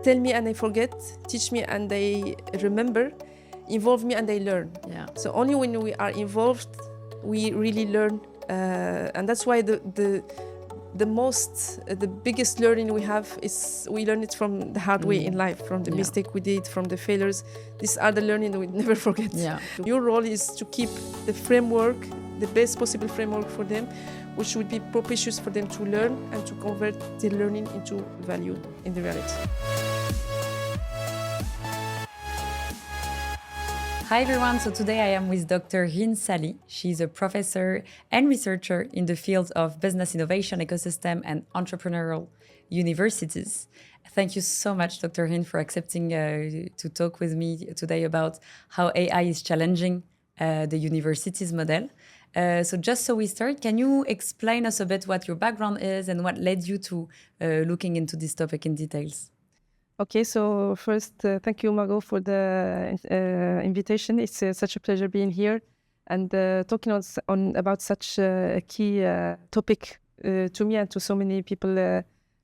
tell me and I forget, teach me and I remember, involve me and I learn. Yeah. So only when we are involved, we really learn. And that's why the biggest learning we have is we learn it from the hard way in life, from the mistake we did, from the failures. These are the learning we never forget. Yeah. Your role is to keep the framework, the best possible framework for them, which would be propitious for them to learn and to convert the learning into value in the reality. Hi everyone, so today I am with Dr. Hind Salih. She's a professor and researcher in the fields of business innovation, ecosystem and entrepreneurial universities. Thank you so much, Dr. Hind, for accepting to talk with me today about how AI is challenging the universities model. So just so we start, can you explain us a bit what your background is and what led you to looking into this topic in details? Okay, so first, thank you, Margot, for the invitation. It's such a pleasure being here and talking about such a key topic to me and to so many people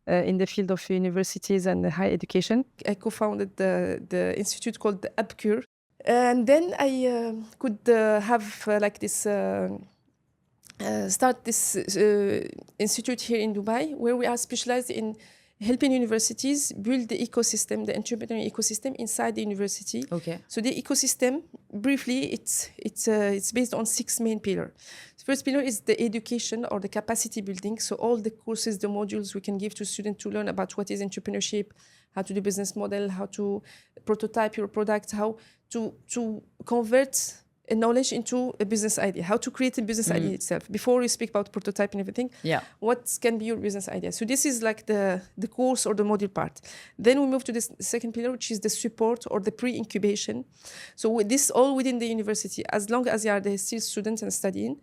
in the field of universities and higher education. I co-founded the institute called the UpCure. And then I could have like this, start this institute here in Dubai, where we are specialized in helping universities build the ecosystem, the entrepreneurial ecosystem inside the university. Okay. So the ecosystem, briefly, it's based on 6 main pillars. The first pillar is the education or the capacity building. So all the courses, the modules we can give to students to learn about what is entrepreneurship, how to do business model, how to prototype your product, how to convert a knowledge into a business idea, how to create a business idea itself. Before we speak about prototype and everything, what can be your business idea? So this is like the course or the module part. Then we move to the second pillar, which is the support or the pre-incubation. So with this all within the university, as long as you are still students and studying,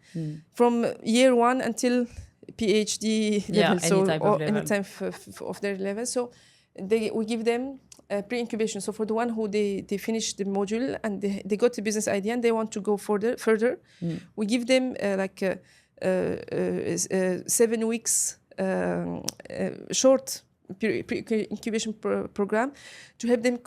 from year 1 until PhD level, so any type of their level. So we give them pre-incubation. So for the one who they finish the module and they got a business idea and they want to go further, we give them 7 weeks short pre-incubation program to help them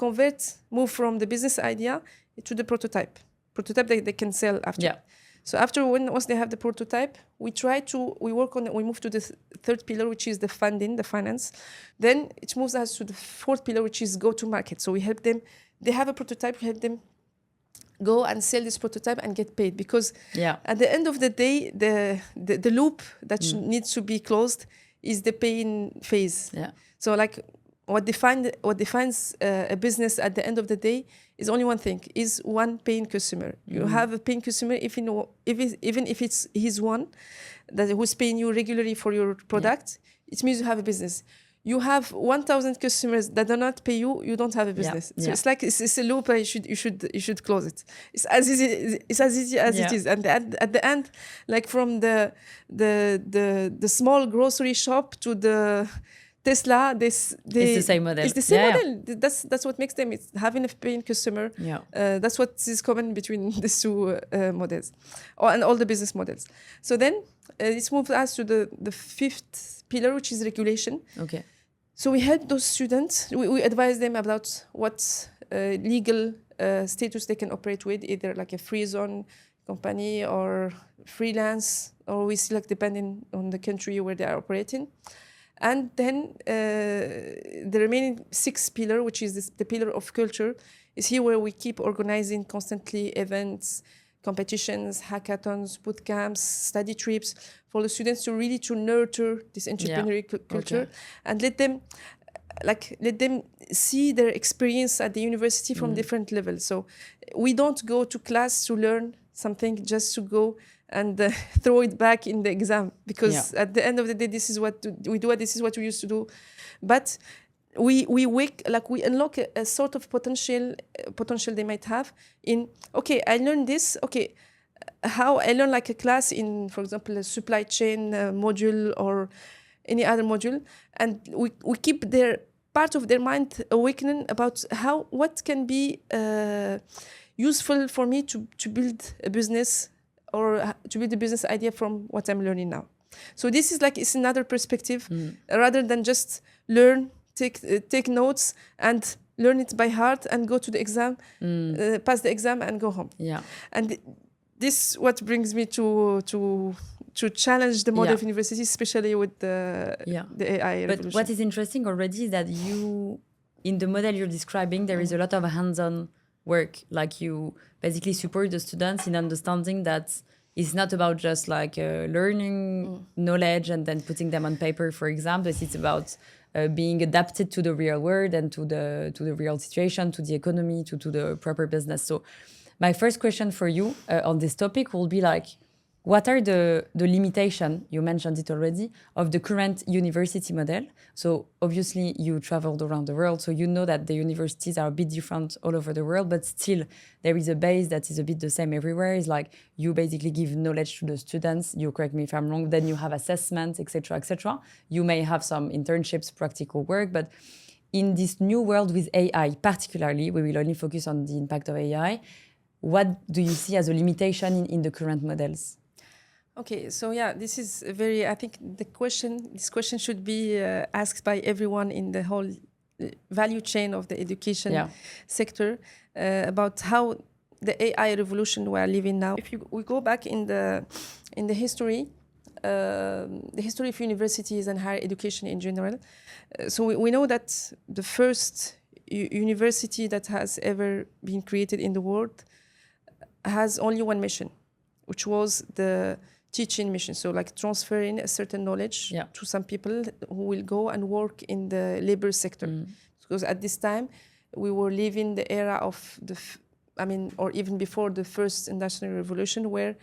move from the business idea to the prototype that they can sell after. Yeah. So once they have the prototype, we move to the third pillar, which is the funding, the finance. Then it moves us to the fourth pillar, which is go to market. So we help them, they have a prototype, we help them go and sell this prototype and get paid. Because at the end of the day, the loop that needs to be closed is the paying phase. Yeah. So like what defines a business at the end of the day is only one thing, is one paying customer. You have a paying customer, even if it's his one, who's paying you regularly for your product, it means you have a business. You have 1,000 customers that do not pay you, you don't have a business. So it's like it's a loop. You should close it. It's as easy as it is. And at the end, like from the small grocery shop to the Tesla, it's the same model. It's the same model. That's what makes them. It's having a paying customer. That's what is common between these two models, and all the business models. So then this moves us to the fifth pillar, which is regulation. Okay. So we help those students. We advise them about what legal status they can operate with, either like a free zone company or freelance, or we select depending on the country where they are operating. And then the remaining 6th pillar, which is the pillar of culture, is here where we keep organizing constantly events, competitions, hackathons, boot camps, study trips for the students to really nurture this entrepreneurial culture and let them see their experience at the university from different levels. So we don't go to class to learn something just to go and throw it back in the exam, because at the end of the day, this is what we do, this is what we used to do. But we unlock a sort of potential they might have in, okay, I learned this, okay, how I learn like a class in, for example, a supply chain module or any other module, and we keep their part of their mind awakening about what can be useful for me to build a business or to build a business idea from what I'm learning now. So this is it's another perspective, rather than just learn take notes and learn it by heart and go to the exam, pass the exam and go home. Yeah. And this what brings me to challenge the model of university, especially with the AI revolution. But what is interesting already is that in the model you're describing, there is a lot of hands-on work. Like you basically support the students in understanding that it's not about just like learning knowledge and then putting them on paper, for example. It's about being adapted to the real world and to the real situation, to the economy, to the proper business. So my first question for you on this topic will be like, what are the limitations, you mentioned it already, of the current university model? So obviously you traveled around the world, so you know that the universities are a bit different all over the world, but still there is a base that is a bit the same everywhere. It's like you basically give knowledge to the students, you correct me if I'm wrong, then you have assessments, etc., etc. You may have some internships, practical work, but in this new world with AI particularly, we will only focus on the impact of AI. What do you see as a limitation in the current models? Okay, so yeah, this is very, I think this question should be asked by everyone in the whole value chain of the education sector about how the AI revolution we are living now. If we go back in the history of universities and higher education in general, so we know that the first university that has ever been created in the world has only one mission, which was the teaching mission. So like transferring a certain knowledge to some people who will go and work in the labor sector. Because at this time, we were living the era of or even before the first industrial revolution, where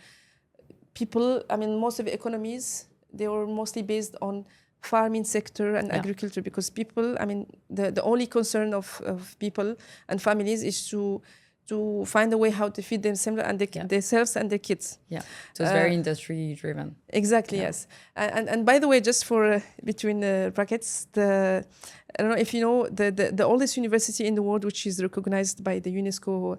people, most of the economies, they were mostly based on farming sector and agriculture, because people, the only concern of people and families is to find a way how to feed themselves and themselves and their kids. Yeah, so it's very industry driven. Exactly, yes. And by the way, just for between brackets, I don't know if you know, the oldest university in the world, which is recognized by the UNESCO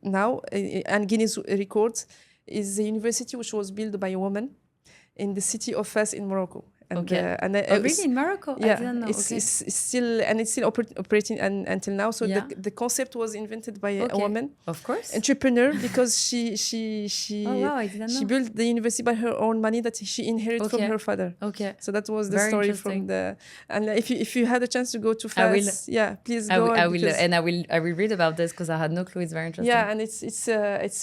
now and Guinness Records, is a university which was built by a woman in the city of Fez in Morocco. And, really in Morocco? Yeah, I didn't know. It's still operating until now. So the concept was invented by a woman, of course, entrepreneur, because she built the university by her own money that she inherited from her father. Okay, so that was the story from the. And if you had a chance to go to Fez, please go. I will read about this because I had no clue. It's very interesting. Yeah, and it's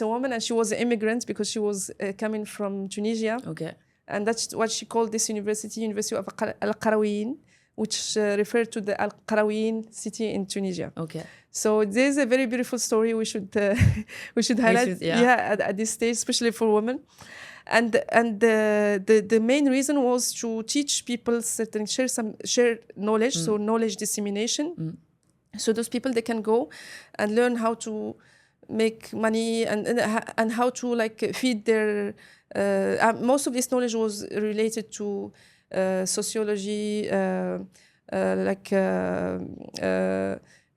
a woman, and she was an immigrant because she was coming from Tunisia. Okay. And that's what she called this University of Al-Qarawiyyin, which referred to the Al-Qarawiyyin city in Tunisia. Okay. So there's a very beautiful story we should highlight at this stage, especially for women. And the main reason was to teach people share knowledge, so knowledge dissemination. So those people, they can go and learn how to make money and how to like feed their. Most of this knowledge was related to sociology,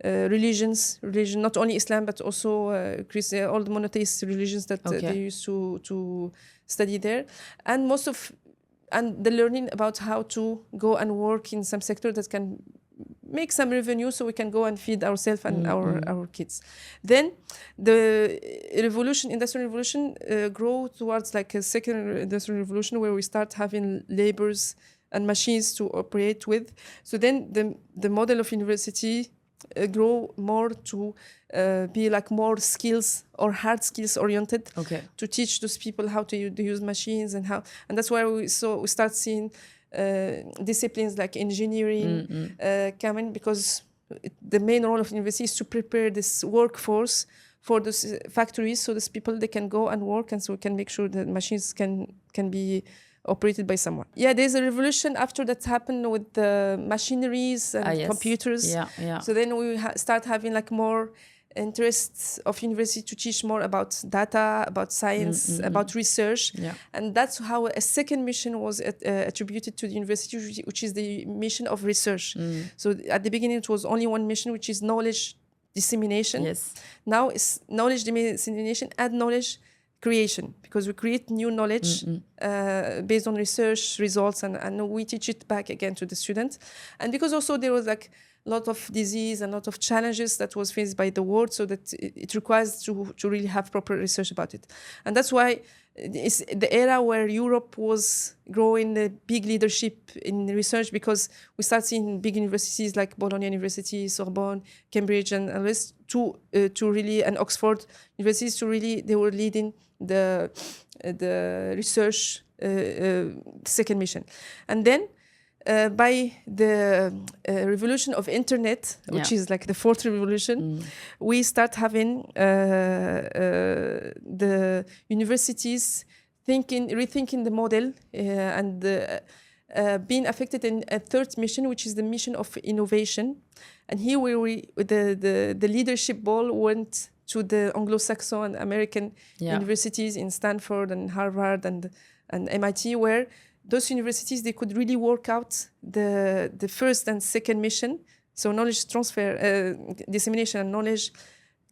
religion, not only Islam but also all the monotheist religions that they used to study there, and the learning about how to go and work in some sector that can make some revenue so we can go and feed ourselves and our kids. Then the industrial revolution grow towards like a second industrial revolution, where we start having labors and machines to operate with. So then the model of university grow more to be like more skills or hard skills oriented, to teach those people how to use machines and that's why we start seeing disciplines like engineering coming, because the main role of university is to prepare this workforce for those factories, so those people, they can go and work, and so we can make sure that machines can be operated by someone. Yeah, there's a revolution after that happened with the machineries and computers. So then we start having like more interests of university to teach more about data, about science, about research. And that's how a second mission was attributed to the university, which is the mission of research. So at the beginning it was only one mission, which is knowledge dissemination. Now it's knowledge dissemination and knowledge creation, because we create new knowledge based on research results, and we teach it back again to the student. And because also there was like a lot of disease and a lot of challenges that was faced by the world, so that it requires to really have proper research about it. And that's why it's the era where Europe was growing the big leadership in research, because we start seeing big universities like Bologna University, Sorbonne, Cambridge, and others to really, and Oxford universities to really, they were leading the research second mission. And then by the revolution of internet, which is like the fourth revolution, we start having the universities rethinking the model and being affected in a third mission, which is the mission of innovation. And here the leadership ball went to the Anglo-Saxon and American universities in Stanford and Harvard and MIT, where those universities, they could really work out the first and second mission, so knowledge transfer, dissemination and knowledge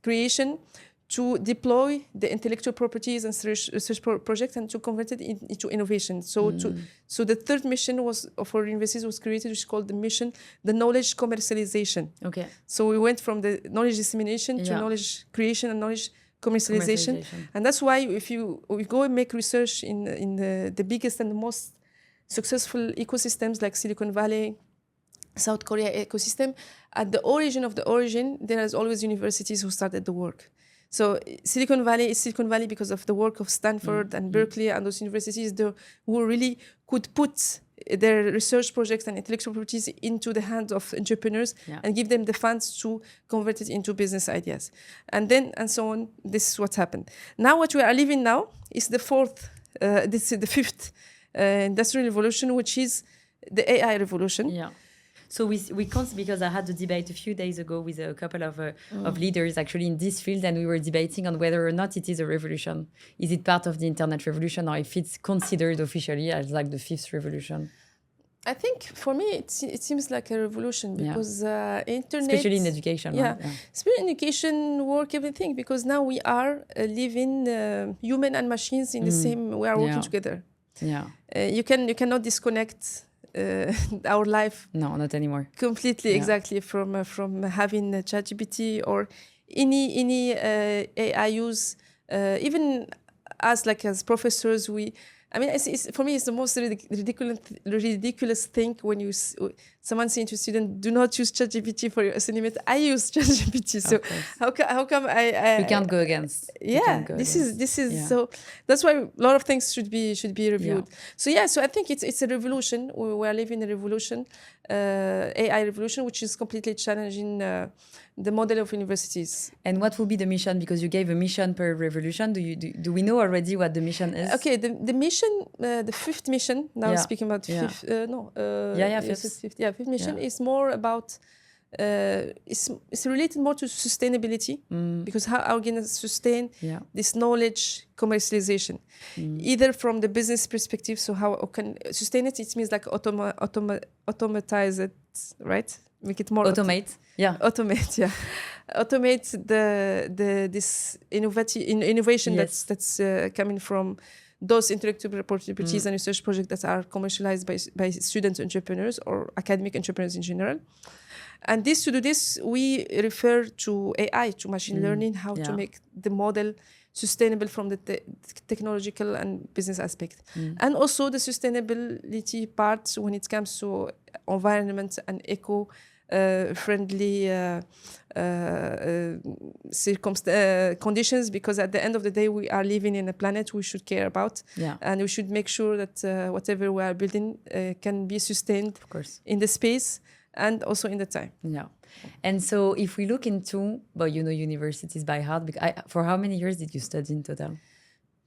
creation, to deploy the intellectual properties and research projects and to convert it into innovation. So the third mission for universities was created, which is called the knowledge commercialization. Okay. So we went from the knowledge dissemination to knowledge creation and knowledge commercialization. And that's why if we go and make research in the biggest and the most successful ecosystems like Silicon Valley, South Korea ecosystem, at the origin, there is always universities who started the work. So Silicon Valley is Silicon Valley because of the work of Stanford and Berkeley and those universities who really could put their research projects and intellectual properties into the hands of entrepreneurs and give them the funds to convert it into business ideas. And so on. This is what happened. Now what we are living now is the fifth industrial revolution, which is the AI revolution. Yeah. So we can't, because I had a debate a few days ago with a couple of leaders actually in this field, and we were debating on whether or not it is a revolution. Is it part of the internet revolution, or if it's considered officially as like the fifth revolution? I think for me it seems like a revolution, because internet, especially in education, right? Especially in education, work, everything, because now we are living human and machines in the same. We are working together. Yeah, you cannot disconnect our life. No, not anymore. Completely, exactly, from having ChatGPT or any AI use. Even as professors, for me, it's the most ridiculous thing when someone saying to a student, "Do not use ChatGPT for your assignment." I use ChatGPT, so how come I we can't go against? This is so. That's why a lot of things should be reviewed. So I think it's a revolution. We are living a revolution, AI revolution, which is completely challenging the model of universities. And what will be the mission? Because you gave a mission per revolution. Do we know already what the mission is? Okay, the mission, the fifth mission. Now speaking about fifth. Fifth mission is more about. It's related more to sustainability, because how are we going to sustain this knowledge commercialization, either from the business perspective. So how can sustain it? It means like automatize it, right? Make it more automate. Automate this innovation that's coming from those intellectual properties and research projects that are commercialized by student entrepreneurs or academic entrepreneurs in general. And to do this, we refer to AI, to machine learning, how to make the model sustainable from the technological and business aspect. And also the sustainability part when it comes to environment and eco-friendly conditions, because at the end of the day, we are living in a planet we should care about. And we should make sure that whatever we are building can be sustained in the space and also in the time. Yeah. And so if we look into, universities by heart, for how many years did you study in total?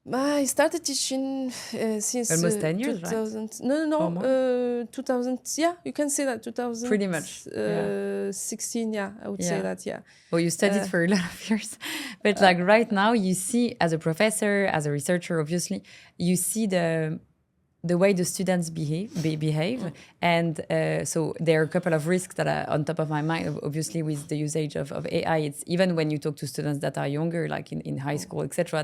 I started teaching since almost 10 years, 2000. Right? No, 2000. Yeah, you can say that 2000. Pretty much. 16. Yeah, I would say that. Yeah. Well, you studied for a lot of years, but right now, you see, as a professor, as a researcher, obviously, you see the way the students behave. And so there are a couple of risks that are on top of my mind, obviously, with the usage of AI. It's even when you talk to students that are younger, like in high school, etc.,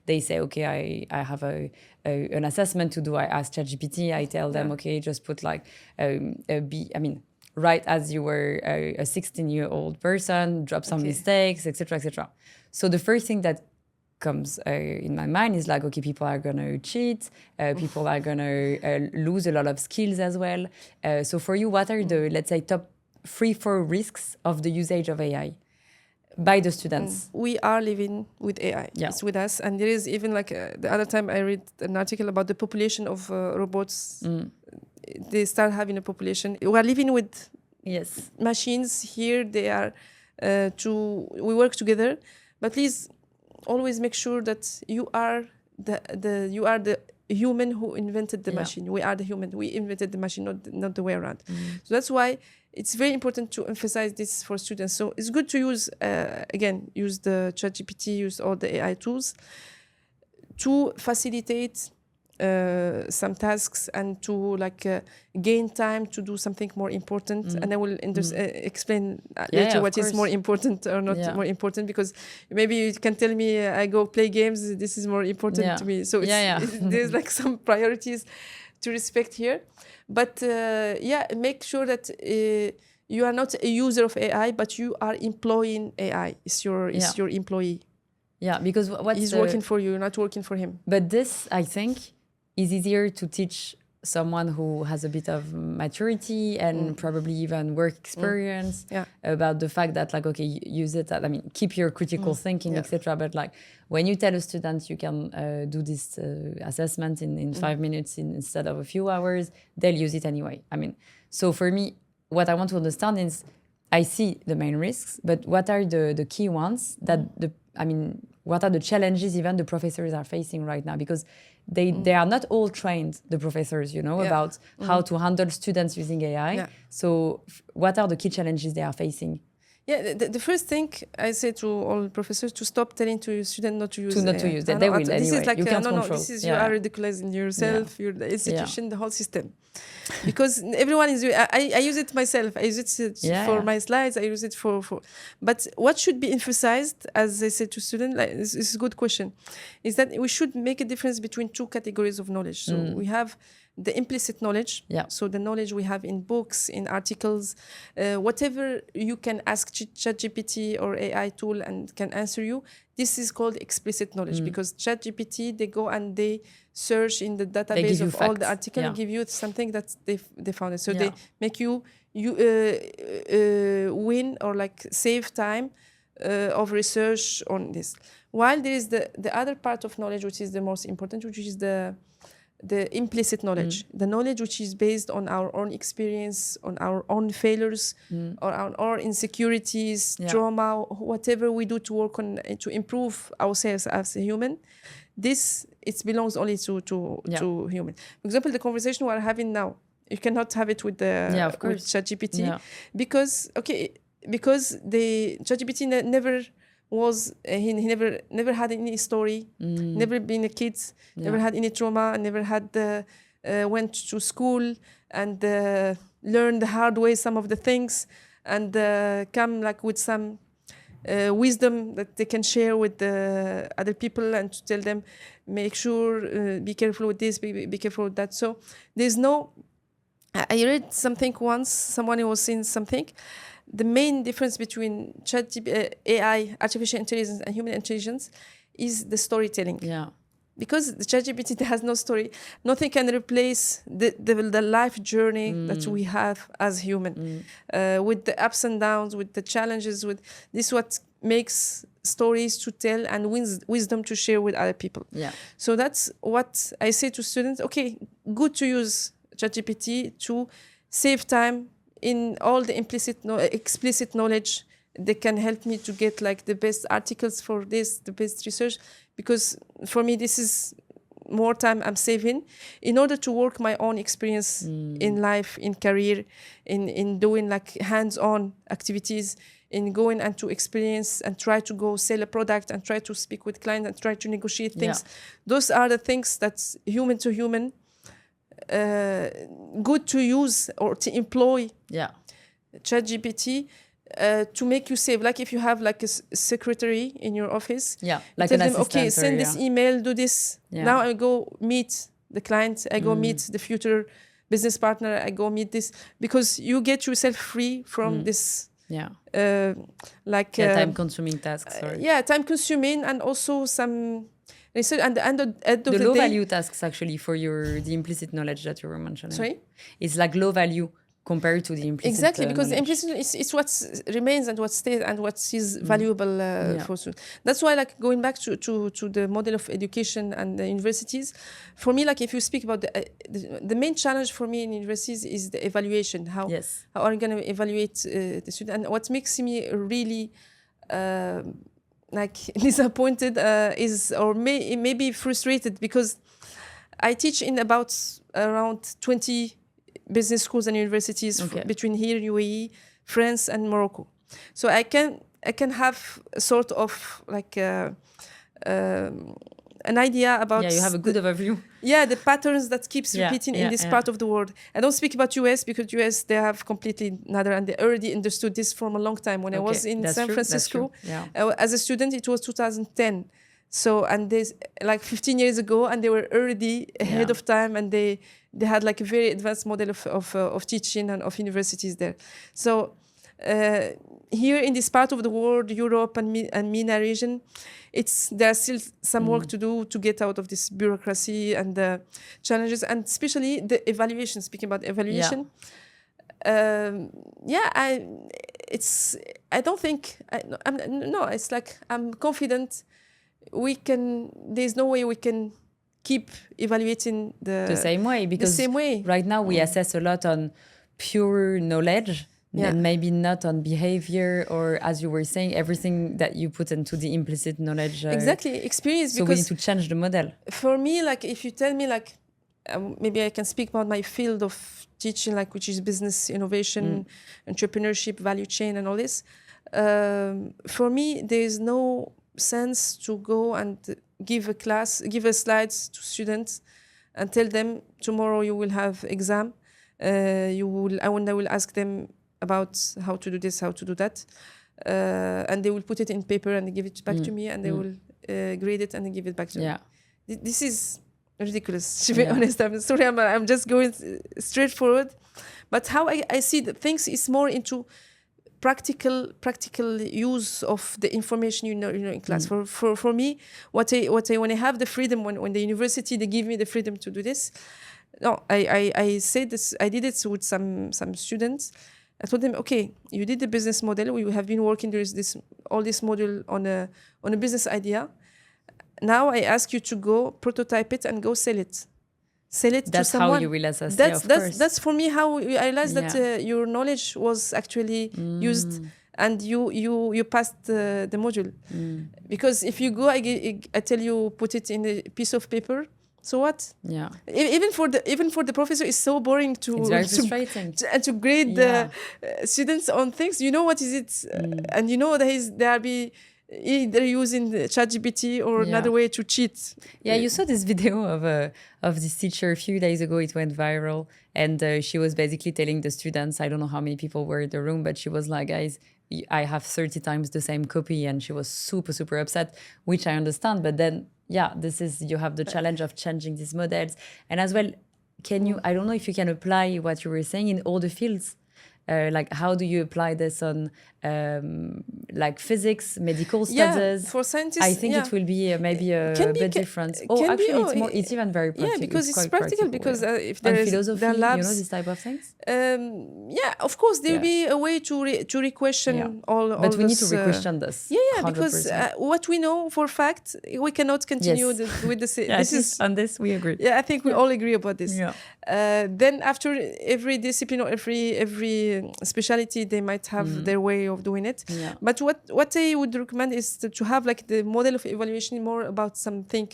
they say, okay, I have an assessment to do. I ask ChatGPT, I tell them, okay, just put like write as you were a 16-year-old person, drop some mistakes, etc., etc. So the first thing that comes in my mind is like, okay, people are going to cheat, people are going to lose a lot of skills as well. So for you, what are the, let's say, top 3-4 risks of the usage of AI by the students? We are living with AI. Yeah. It's with us. And there is even like the other time I read an article about the population of robots. They start having a population. We are living with machines here. They are we work together. But please always make sure that you are the human who invented the machine. We are the human. We invented the machine, not the way around. So that's why it's very important to emphasize this for students. So it's good to use use the ChatGPT, use all the AI tools to facilitate some tasks and to gain time to do something more important. And I will explain later what is more important or not more important, because maybe you can tell me I go play games, this is more important to me. So there's like some priorities to respect here. But make sure that you are not a user of AI, but you are employing AI. It's your employee. Yeah, because he's working for you, you're not working for him. But this, I think, is easier to teach someone who has a bit of maturity and probably even work experience about the fact that, like, okay, use it. Keep your critical thinking, etc. But like, when you tell a student you can do this assessment in 5 minutes instead of a few hours, they'll use it anyway. So for me, what I want to understand is, I see the main risks, but what are the key ones that what are the challenges even the professors are facing right now? Because they are not all trained, the professors, about how to handle students using AI. Yeah. So what are the key challenges they are facing? Yeah, the first thing I say to all professors, to stop telling to students not to use AI. To use that. They will anyway. This is like, you can't control. This is, you are ridiculizing yourself, your the institution, the whole system. Because everyone is, I use it myself. I use it for my slides. I use it for. But what should be emphasized, as I said to students, this is a good question, is that we should make a difference between two categories of knowledge. So we have the implicit knowledge, so the knowledge we have in books, in articles, whatever you can ask ChatGPT or AI tool and can answer you, this is called explicit knowledge, because ChatGPT, they go and they search in the database of all the articles and give you something that they found it. So they make you win or like save time of research on this. While there is the other part of knowledge, which is the most important, which is the implicit knowledge, the knowledge which is based on our own experience, on our own failures, or our insecurities, trauma, whatever we do to work on to improve ourselves as a human. This, it belongs only to human. For example, the conversation we are having now, you cannot have it with with ChatGPT because the ChatGPT never was he never had any story, never been a kid, never had any trauma, never had went to school and learned the hard way some of the things, and come like with some wisdom that they can share with the other people and to tell them, make sure, be careful with this, be careful with that. So there's no, I read something once, someone was saying something, the main difference between AI, artificial intelligence, and human intelligence is the storytelling. Yeah. Because the ChatGPT has no story, nothing can replace the life journey that we have as human, with the ups and downs, with the challenges, with this what makes stories to tell and wisdom to share with other people. Yeah. So that's what I say to students. Okay, good to use ChatGPT to save time in all the explicit knowledge. They can help me to get like the best articles for this, the best research, because for me this is more time I'm saving in order to work my own experience in life, in career, in doing like hands-on activities, in going and to experience and try to go sell a product and try to speak with clients and try to negotiate things. Yeah. Those are the things that's human to human good to use or to employ Yeah. ChatGPT to make you save. Like if you have like a secretary in your office, Yeah, you like tell an them, okay, assistant. send this email, do this. Yeah. Now I go meet the client, I go meet the future business partner, I go meet this, because you get yourself free from this Yeah. like Time-consuming tasks. time consuming, and also some research, and at the end of The the low day, value tasks actually for the implicit knowledge that you were mentioning. sorry? It's like low value compared to the implicit Exactly, because the knowledge. implicit is what remains and what stays and what is valuable for students. That's why, like, going back to the model of education and the universities, for me, like, if you speak about the main challenge for me in universities is the evaluation. How are you going to evaluate the student? And what makes me really like disappointed is, or maybe frustrated, because I teach in about around 20 business schools and universities between here, UAE, France, and Morocco. So I can have a sort of like an idea about. Yeah, you have a good overview. Yeah, the patterns that keeps repeating in this part of the world. I don't speak about US, because US, they have completely another, and they already understood this from a long time. When I was in San Francisco as a student, it was 2010. So, and there's like 15 years ago, and they were already ahead of time, and they had like a very advanced model of teaching and of universities there. So here in this part of the world, Europe and MENA region, there's still some work to do to get out of this bureaucracy and the challenges, and especially the evaluation. Speaking about evaluation, it's like I'm confident there's no way we can keep evaluating the same way, because right now we assess a lot on pure knowledge and maybe not on behavior, or, as you were saying, everything that you put into the implicit knowledge. Experience. So we need to change the model. For me, like, if you tell me, like, maybe I can speak about my field of teaching, like, which is business innovation, entrepreneurship, value chain, and all this. For me, there is no sense to go and give a slides to students and tell them tomorrow you will have exam. I will ask them about how to do this, how to do that, and they will put it in paper and give it back to me, and they will grade it and give it back to me. This is ridiculous, to be honest. I'm sorry, I'm just going straight forward, but how I see the things is more into practical use of the information you know in class. For me, when I have the freedom, when the university, they give me the freedom to do this. No, I said this. I did it with some students. I told them, okay, you did the business model. We have been working all this module on a business idea. Now I ask you to go prototype it and go sell it. That's to someone. How you will assess. That's for me how I realized that your knowledge was actually used, and you passed the module. Because if you go, I tell you, put it in a piece of paper. So what? Yeah. Even for the professor, it's so boring to grade the students on things. You know what is it, and you know there be either using ChatGPT or another way to cheat. Yeah, you saw this video of this teacher a few days ago. It went viral, and she was basically telling the students, I don't know how many people were in the room, but she was like, guys, I have 30 times the same copy, and she was super, super upset, which I understand. But then, you have the challenge of changing these models. And as well, I don't know if you can apply what you were saying in all the fields. Like, how do you apply this on like physics, medical studies? For scientists, I think it will be maybe a bit different. It's even very practical. Yeah, because it's practical. Because if there is philosophy, labs, you know, this type of things. Of course, there will be a way to re-question all. But we need to re-question this. Because what we know for fact, we cannot continue with the same. On this we agree. Yeah, I think we all agree about this. Then after every discipline or every specialty, they might have their way of doing it. But what I would recommend is to have like the model of evaluation more about something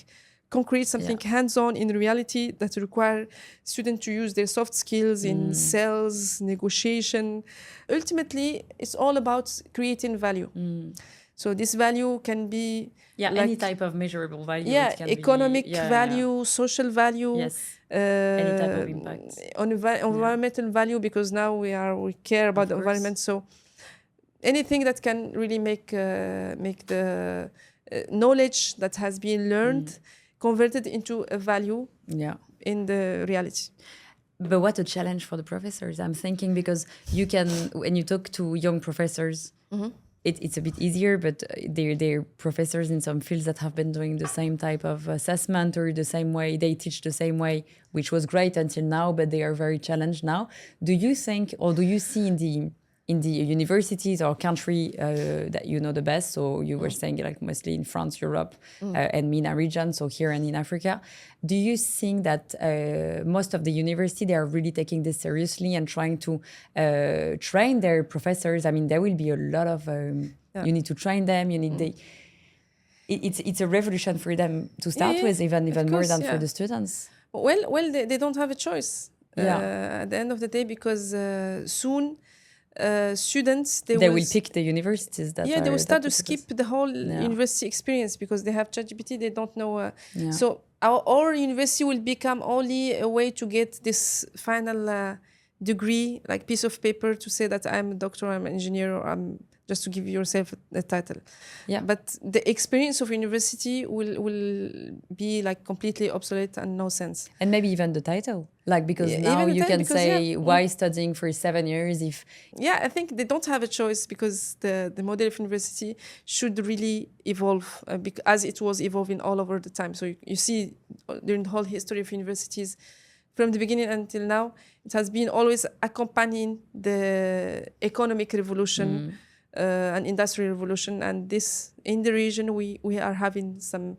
concrete, something hands-on in reality that require students to use their soft skills in sales, negotiation. Ultimately, it's all about creating value. So this value can be any type of measurable value. Yeah, it can economic be, value, social value. Yes. Any type of impact. Environmental value, because now we care about the environment. So anything that can really make the knowledge that has been learned converted into a value in the reality. But what a challenge for the professors. I'm thinking, because you can, when you talk to young professors, it's a bit easier, but they're professors in some fields that have been doing the same type of assessment, or the same way, they teach the same way, which was great until now, but they are very challenged now. Do you think, or do you see in the universities or country that you know the best, so you were saying like mostly in France, Europe, and MENA region, so here and in Africa, do you think that most of the university, they are really taking this seriously and trying to train their professors? I mean, there will be a lot of, you need to train them, you need it's a revolution for them to start with, even more than for the students. Well, they don't have a choice at the end of the day, because soon students they will pick the universities that they will start to skip the whole university experience, because they have ChatGPT. They don't know. So our university will become only a way to get this final degree, like piece of paper, to say that I'm a doctor, I'm an engineer, or I'm just to give yourself a title. But the experience of university will be like completely obsolete and no sense. And maybe even the title, like, because now you can say why studying for 7 years if... I think they don't have a choice, because the model of university should really evolve as it was evolving all over the time. So you see during the whole history of universities, from the beginning until now, it has been always accompanying the economic revolution and industrial revolution. And this, in the region, we are having some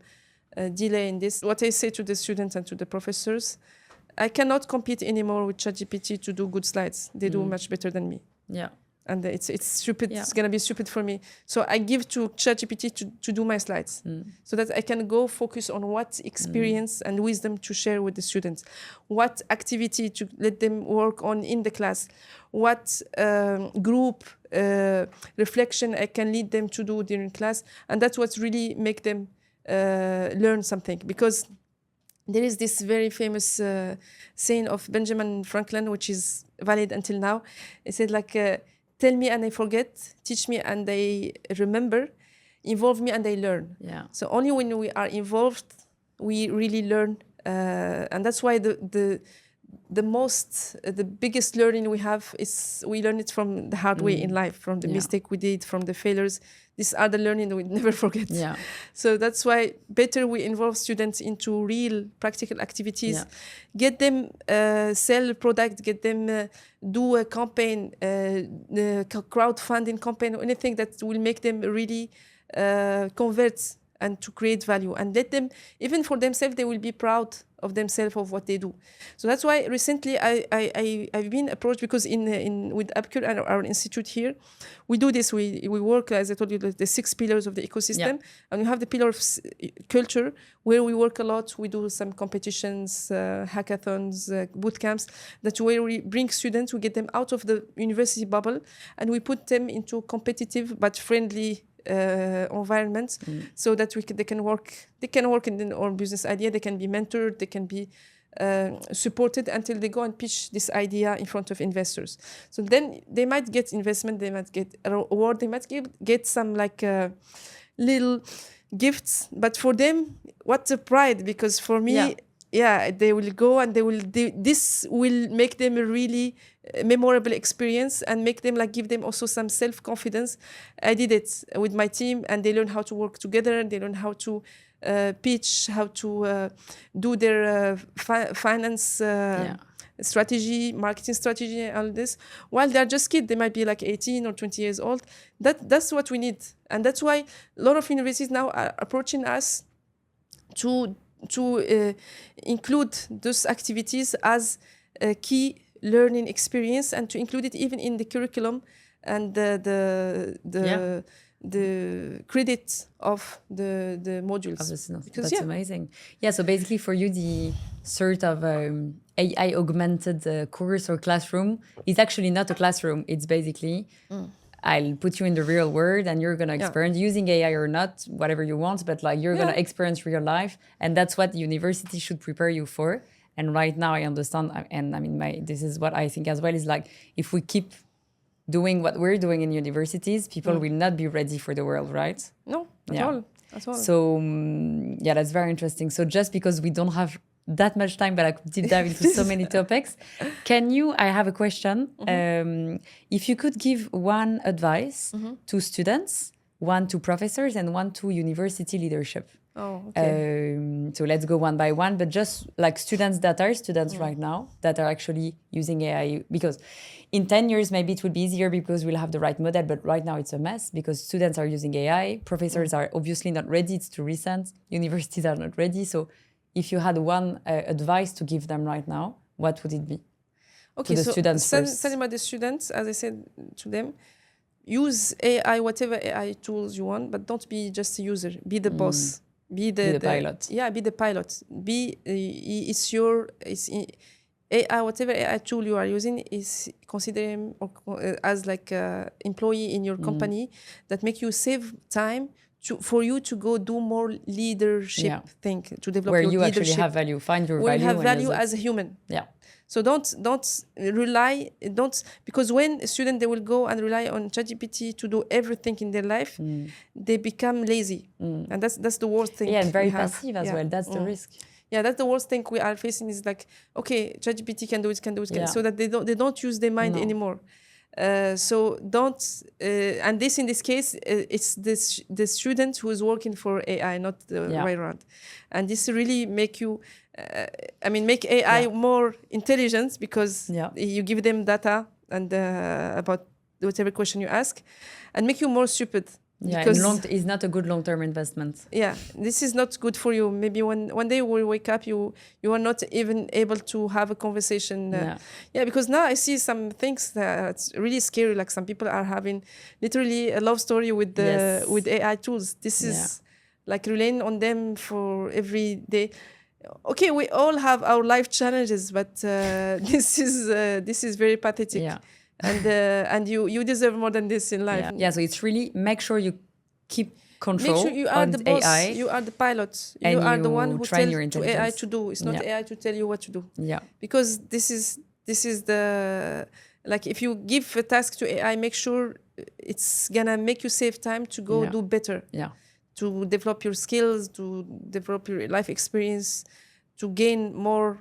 delay in this. What I say to the students and to the professors, I cannot compete anymore with ChatGPT to do good slides. They do much better than me. And it's stupid. It's going to be stupid for me. So I give to ChatGPT to do my slides, so that I can go focus on what experience and wisdom to share with the students, what activity to let them work on in the class, what group reflection I can lead them to do during class. And that's what really make them learn something. Because there is this very famous saying of Benjamin Franklin, which is valid until now. It said like, tell me and I forget, teach me and I remember, involve me and I learn. So only when we are involved, we really learn. And that's why the biggest learning we have is we learn it from the hard way in life, from the mistake we did, from the failures. These are the learning that we never forget. So that's why better we involve students into real practical activities, get them sell a product, get them do a campaign, crowdfunding campaign, or anything that will make them really convert and to create value, and let them, even for themselves, they will be proud of themselves, of what they do. So that's why recently I've been approached, because with Abcure and our institute here, we do this. We work, as I told you, the 6 pillars of the ecosystem, and we have the pillar of culture, where we work a lot. We do some competitions, hackathons, boot camps, that's where we bring students, we get them out of the university bubble, and we put them into competitive but friendly environments, so that they can work in their own business idea. They can be mentored, they can be supported until they go and pitch this idea in front of investors. So then they might get investment, they might get an award, they might get some like little gifts. But for them, what's a pride? Because for me, they will go and this will make them a really memorable experience, and make them give them also some self-confidence. I did it with my team, and they learn how to work together, and they learn how to pitch, how to do their finance strategy, marketing strategy, all this. While they're just kids, they might be 18 or 20 years old. That's what we need. And that's why a lot of universities now are approaching us to include those activities as a key learning experience, and to include it even in the curriculum and the credit of the modules. That's amazing. Yeah, so basically for you, the sort of AI augmented course or classroom is actually not a classroom. It's basically I'll put you in the real world and you're going to experience using AI or not, whatever you want, but like you're going to experience real life. And that's what university should prepare you for. And right now I understand, and I mean, this is what I think as well, is like, if we keep doing what we're doing in universities, people will not be ready for the world, right? No, at all. At all. So yeah, that's very interesting. So just because we don't have that much time, but I could deep dive into so many topics. I have a question. If you could give one advice to students, one to professors, and one to university leadership. Oh, okay. So let's go one by one, but just like students that are students right now that are actually using AI, because in 10 years, maybe it would be easier because we'll have the right model, but right now it's a mess because students are using AI. Professors are obviously not ready. It's too recent. Universities are not ready. So if you had one advice to give them right now, what would it be? Okay, to the students first. Tell about the students, as I said to them, use AI, whatever AI tools you want, but don't be just a user. Be the boss. Be the pilot. Yeah, be the pilot. AI, whatever AI tool you are using, is consider him as like an employee in your company that make you save time for you to go do more leadership thing, to develop where your you leadership. Actually have value, find your where value. You have value as a human. Yeah. So don't rely, because when a student, they will go and rely on ChatGPT to do everything in their life, they become lazy. And that's the worst thing. Yeah, and very passive as well. That's the risk. Yeah, that's the worst thing we are facing, is like, okay, ChatGPT can do it, so that they don't use their mind anymore. So don't, and in this case, it's the student who is working for AI, not the way around. And this really make you, make AI more intelligent, because you give them data and about whatever question you ask, and make you more stupid. Yeah, because it's not a good long-term investment. Yeah, this is not good for you. Maybe one day we wake up, you are not even able to have a conversation. Because now I see some things that's really scary. Like some people are having literally a love story with with AI tools. This is like relying on them for every day. Okay, we all have our life challenges, but this is very pathetic. Yeah. And you deserve more than this in life. Yeah, so it's really make sure you keep control. Make sure you are the boss. AI, you are the pilot. You are the one who tells to AI to do. It's not AI to tell you what to do. Yeah. Because this is the, like, if you give a task to AI, make sure it's gonna make you save time to go do better. Yeah. To develop your skills, to develop your life experience, to gain more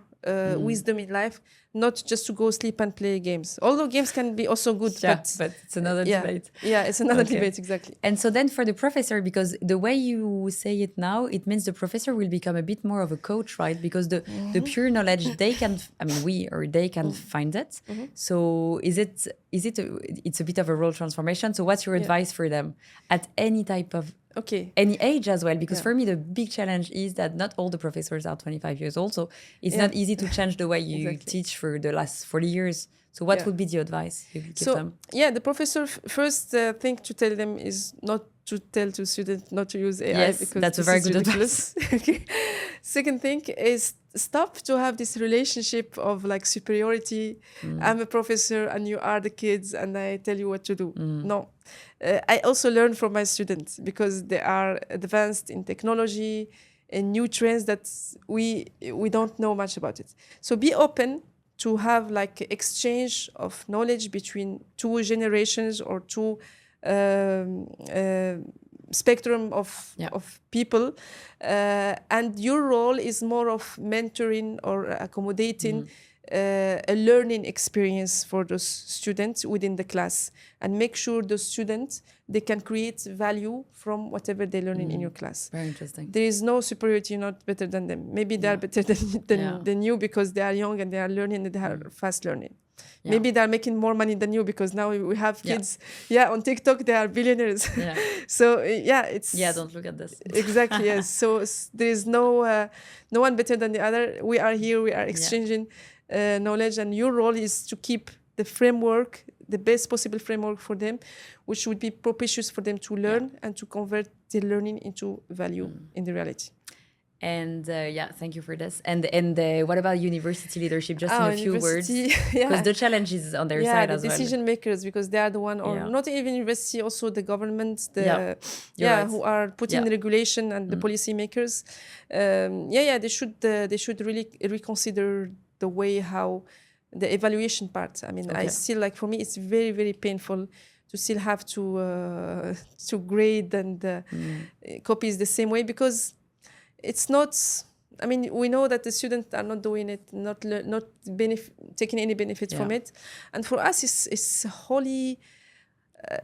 wisdom in life, not just to go sleep and play games. Although games can be also good, but it's another debate. Yeah, it's another debate, exactly. And so then for the professor, because the way you say it now, it means the professor will become a bit more of a coach, right? Because the pure knowledge, they can find it. So it's a bit of a role transformation. So what's your advice for them at any type of any age as well? Because for me, the big challenge is that not all the professors are 25 years old. So it's not easy to change the way you teach for the last 40 years. So what would be the advice you give them? Yeah, the professor first thing to tell them is not to tell to students not to use AI, because that's a very good advice. Second thing is stop to have this relationship of like superiority. I'm a professor and you are the kids and I tell you what to do. No. I also learn from my students, because they are advanced in technology and new trends that we don't know much about it. So be open to have like exchange of knowledge between two generations or two spectrum of people, and your role is more of mentoring or accommodating a learning experience for those students within the class, and make sure those students, they can create value from whatever they're learning in your class. Very interesting. There is no superiority, you're not better than them. Maybe they are better than you because they are young and they are learning and they are fast learning. Maybe they're making more money than you because now we have kids. On TikTok they are billionaires. So it's don't look at this. Exactly. Yes. So there is no one better than the other. We are here. We are exchanging knowledge, and your role is to keep the framework, the best possible framework for them, which would be propitious for them to learn and to convert their learning into value in the reality. And yeah, thank you for this. And what about university leadership? Just in a few words, university, because the challenge is on their side the as well. decision makers, because they are the one, or Yeah. not even university, also the government, Yeah. You're right. who are putting the regulation and the policy makers. They should really reconsider the way how the evaluation part. I mean, I still, like, for me, it's very, very painful to still have to grade and copies the same way, because it's not. I mean, we know that the students are not doing it, not taking any benefit from it, and for us, it's a wholly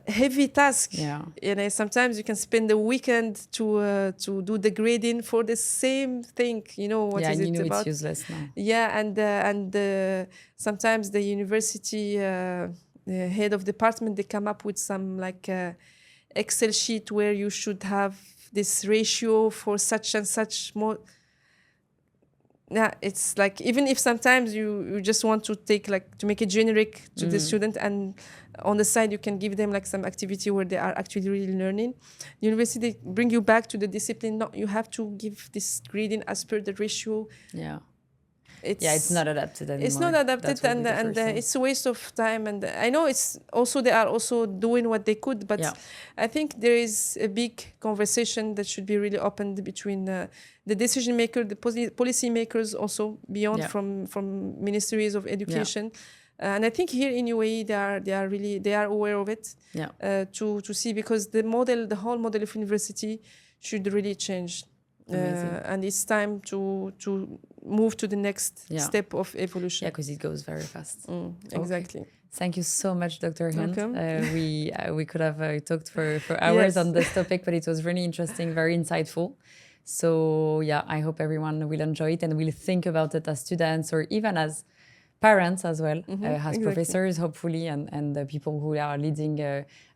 heavy task. Yeah. You know, sometimes you can spend the weekend to do the grading for the same thing. You know what is it about? It's useless now. Yeah, and sometimes the university the head of department, they come up with some like Excel sheet where you should have this ratio for such and such more. Yeah, it's like, even if sometimes you just want to take, like, to make it generic to the student, and on the side you can give them like some activity where they are actually really learning. University bring you back to the discipline. No, you have to give this grading as per the ratio. Yeah. It's not adapted anymore. It's not adapted, and it's a waste of time. And I know it's also, they are also doing what they could, but I think there is a big conversation that should be really opened between the decision maker, the policy makers, also beyond from ministries of education. And I think here in UAE they are aware of it. To see, because the whole model of university should really change. And it's time to move to the next step of evolution. Yeah, because it goes very fast. Exactly. Okay. Thank you so much, Dr. Hind. Welcome. We could have talked for hours on this topic, but it was really interesting, very insightful. So yeah, I hope everyone will enjoy it and will think about it as students, or even as parents as well, as professors, hopefully, and the people who are leading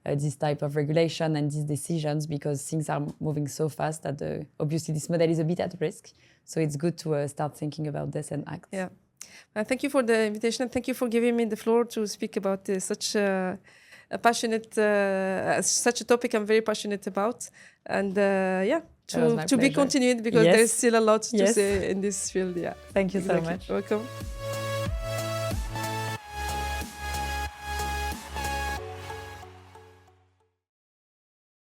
this type of regulation and these decisions, because things are moving so fast that obviously this model is a bit at risk. So it's good to start thinking about this and act. Yeah. Thank you for the invitation. Thank you for giving me the floor to speak about such a passionate, such a topic I'm very passionate about. And to be continued, because there's still a lot to say in this field. Yeah. Thank you so much. Welcome.